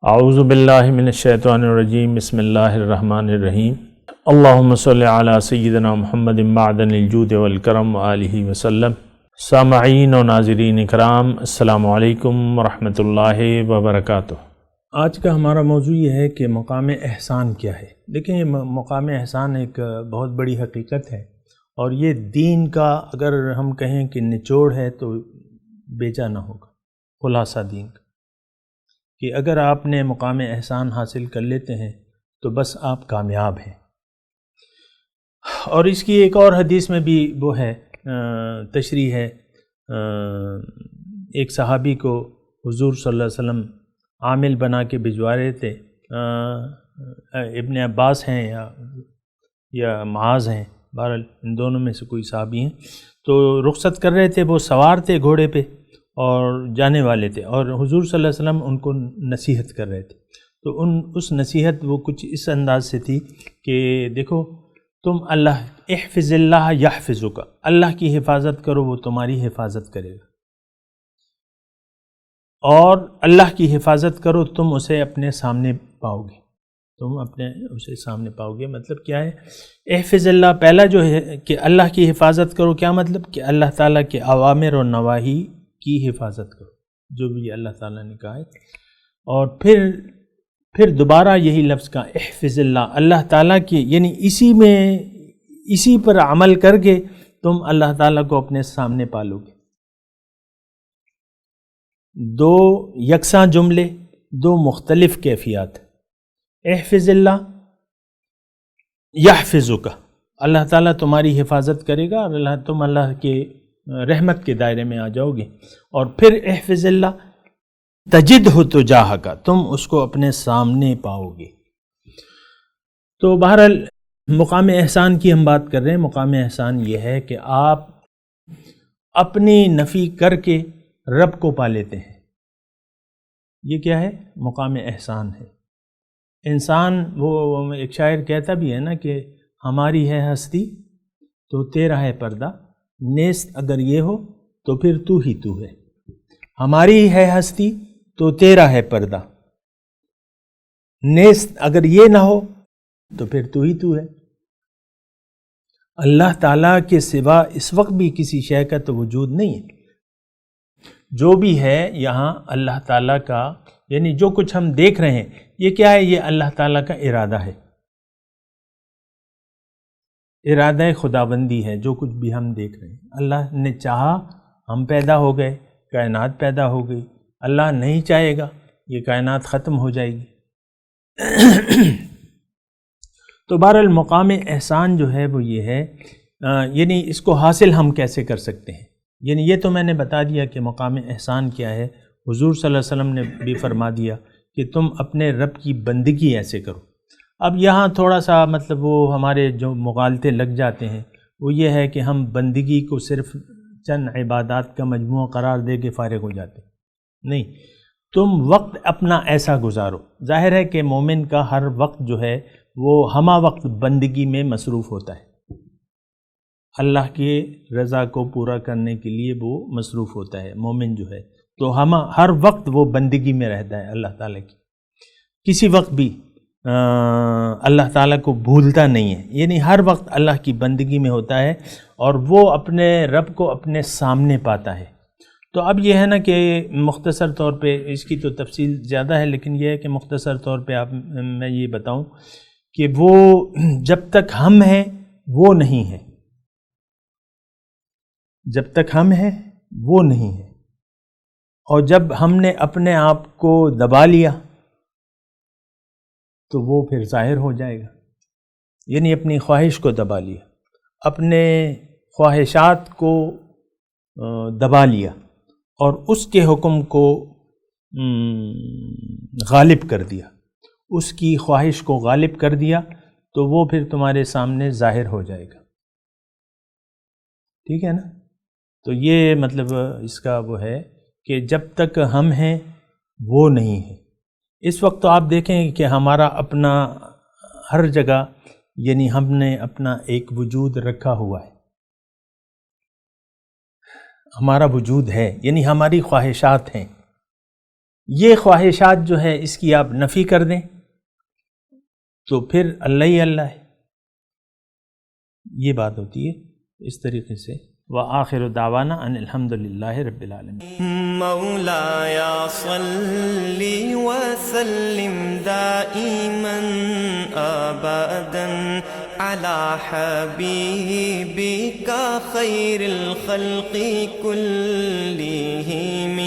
اعوذ باللہ من الشیطان الرجیم بسم اللہ الرحمن الرحیم اللہم صلی علی سیدنا محمد معدن الجود والکرم وآلہ وسلم۔ سامعین و ناظرین اکرام، السلام علیکم ورحمۃ اللہ وبرکاتہ۔ آج کا ہمارا موضوع یہ ہے کہ مقام احسان کیا ہے۔ دیکھیں، یہ مقام احسان ایک بہت بڑی حقیقت ہے، اور یہ دین کا اگر ہم کہیں کہ نچوڑ ہے تو بیجا نہ ہوگا، خلاصہ دین کا، کہ اگر آپ نے مقام احسان حاصل کر لیتے ہیں تو بس آپ کامیاب ہیں۔ اور اس کی ایک اور حدیث میں بھی وہ ہے، تشریح ہے۔ ایک صحابی کو حضور صلی اللہ علیہ وسلم عامل بنا کے بھجوا رہے تھے، ابن عباس ہیں یا معاذ ہیں، بہرحال ان دونوں میں سے کوئی صحابی ہیں، تو رخصت کر رہے تھے، وہ سوار تھے گھوڑے پہ اور جانے والے تھے، اور حضور صلی اللہ علیہ وسلم ان کو نصیحت کر رہے تھے۔ تو اس نصیحت وہ کچھ اس انداز سے تھی کہ دیکھو، تم احفظ اللہ یحفظک، اللہ کی حفاظت کرو، وہ تمہاری حفاظت کرے گا، اور اللہ کی حفاظت کرو، تم اسے اپنے سامنے پاؤ گے، اسے سامنے پاؤ گے۔ مطلب کیا ہے؟ احفظ اللہ، پہلا جو ہے کہ اللہ کی حفاظت کرو، کیا مطلب؟ کہ اللہ تعالیٰ کے اوامر اور نواہی کی حفاظت کرو، جو بھی اللہ تعالیٰ نے کہا ہے۔ اور پھر دوبارہ یہی لفظ کا احفظ اللہ، اللہ تعالیٰ کی، یعنی اسی پر عمل کر کے تم اللہ تعالیٰ کو اپنے سامنے پالو گے۔ دو یکساں جملے، دو مختلف کیفیات۔ احفظ اللہ یحفظک، اللہ تعالیٰ تمہاری حفاظت کرے گا اور تم اللہ کے رحمت کے دائرے میں آ جاؤ گے۔ اور پھر احفظ اللہ تجدہ تجاہک، تم اس کو اپنے سامنے پاؤ گے۔ تو بہرحال مقام احسان کی ہم بات کر رہے ہیں۔ مقام احسان یہ ہے کہ آپ اپنی نفی کر کے رب کو پا لیتے ہیں۔ یہ کیا ہے؟ مقام احسان ہے۔ انسان، وہ ایک شاعر کہتا بھی ہے نا کہ ہماری ہے ہستی تو تیرا ہے پردہ، نیست اگر یہ ہو تو پھر تو ہی تو ہے۔ ہماری ہے ہستی تو تیرا ہے پردہ، نیست اگر یہ نہ ہو تو پھر تو ہی تو ہے۔ اللہ تعالیٰ کے سوا اس وقت بھی کسی شے کا تو وجود نہیں ہے۔ جو بھی ہے یہاں اللہ تعالیٰ کا، یعنی جو کچھ ہم دیکھ رہے ہیں، یہ کیا ہے؟ یہ اللہ تعالیٰ کا ارادہ ہے، ارادہ خداوندی ہے۔ جو کچھ بھی ہم دیکھ رہے ہیں، اللہ نے چاہا ہم پیدا ہو گئے، کائنات پیدا ہو گئی۔ اللہ نہیں چاہے گا یہ کائنات ختم ہو جائے گی۔ تو بہرحال مقام احسان جو ہے وہ یہ ہے، یعنی اس کو حاصل ہم کیسے کر سکتے ہیں؟ یعنی یہ تو میں نے بتا دیا کہ مقام احسان کیا ہے۔ حضور صلی اللہ علیہ وسلم نے بھی فرما دیا کہ تم اپنے رب کی بندگی ایسے کرو۔ اب یہاں تھوڑا سا مطلب وہ ہمارے جو مغالطے لگ جاتے ہیں، وہ یہ ہے کہ ہم بندگی کو صرف چند عبادات کا مجموعہ قرار دے کے فارغ ہو جاتے ہیں۔ نہیں، تم وقت اپنا ایسا گزارو۔ ظاہر ہے کہ مومن کا ہر وقت جو ہے وہ ہمہ وقت بندگی میں مصروف ہوتا ہے، اللہ کی رضا کو پورا کرنے کے لیے وہ مصروف ہوتا ہے مومن جو ہے، تو ہر وقت وہ بندگی میں رہتا ہے اللہ تعالیٰ کی، کسی وقت بھی اللہ تعالیٰ کو بھولتا نہیں ہے، یعنی ہر وقت اللہ کی بندگی میں ہوتا ہے، اور وہ اپنے رب کو اپنے سامنے پاتا ہے۔ تو اب یہ ہے نا کہ مختصر طور پہ اس کی تو تفصیل زیادہ ہے، لیکن یہ ہے کہ مختصر طور پہ میں یہ بتاؤں کہ وہ جب تک ہم ہیں وہ نہیں ہے، جب تک ہم ہیں وہ نہیں ہے، اور جب ہم نے اپنے آپ کو دبا لیا تو وہ پھر ظاہر ہو جائے گا۔ یعنی اپنی خواہش کو دبا لیا، اپنے خواہشات کو دبا لیا، اور اس کے حکم کو غالب کر دیا، اس کی خواہش کو غالب کر دیا، تو وہ پھر تمہارے سامنے ظاہر ہو جائے گا۔ ٹھیک ہے نا؟ تو یہ مطلب اس کا وہ ہے کہ جب تک ہم ہیں وہ نہیں ہے۔ اس وقت تو آپ دیکھیں کہ ہمارا اپنا ہر جگہ، یعنی ہم نے اپنا ایک وجود رکھا ہوا ہے، ہمارا وجود ہے، یعنی ہماری خواہشات ہیں، یہ خواہشات جو ہے اس کی آپ نفی کر دیں تو پھر اللہ ہی اللہ ہے. یہ بات ہوتی ہے اس طریقے سے. وآخر دعوانا ان الحمد للہ رب العالمین. مولاي صل وسلم دائما ابدا على حبيبك خير الخلق كلهم.